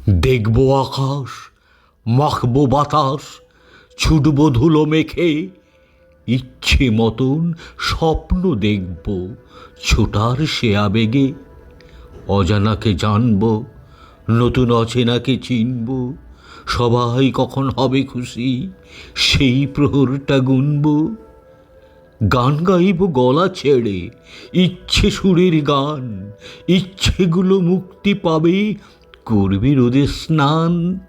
দেখব আকাশ, মাখব বাতাস, ছুটব ধুলো মেখে, ইচ্ছে মতন স্বপ্ন দেখব ছোটার সে আবেগে। অজানাকে জানব, নতুন অচেনাকে চিনব, সবাই কখন হবে খুশি সেই প্রহরটা গুনব। গান গাইব গলা ছেড়ে, ইচ্ছে সুরের গান, ইচ্ছেগুলো মুক্তি পাবে, করবে রোদে স্নান।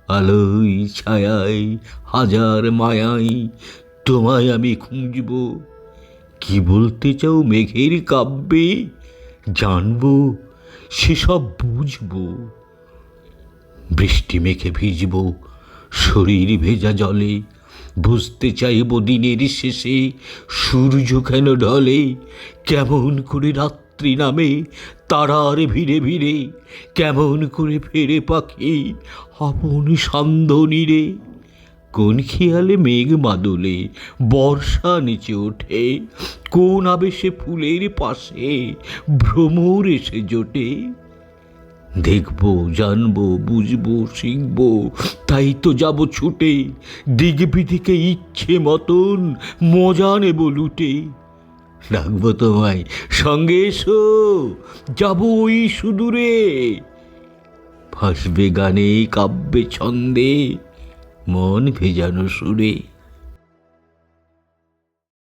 আলোয় ছায়ায় হাজার মায়ায় তোমায় আমি খুঁজব, কি বলতে চাও মেঘের কাব্যে, জানবো সেসব বুঝবো। বৃষ্টি মেঘে ভিজব, শরীর ভেজা জলে, বুঝতে চাইব দিনের শেষে সূর্য কেন ঢলে, কেমন করে রাত্রি নামে তারার ভিড়ে ভিড়ে, কেমন করে ফেরে পাখি আপন সান্ধ্য নীড়ে। কোন খেয়ালে মেঘ মাদলে বর্ষা নিচে ওঠে, কোন আবেশে ফুলের পাশে ভ্রমর এসে জোটে। দেখব, জানবো, বুঝবো, শিখবো, তাই তো যাব ছুটে, দিক বিদিকে ইচ্ছে মতন মজা নেব লুটে। ডাকবো তোমায়, সঙ্গে এসো, যাবো ওই সুদূরে, ভাসবে গানে কাব্যে ছন্দে, মন ভেজানো সুরে।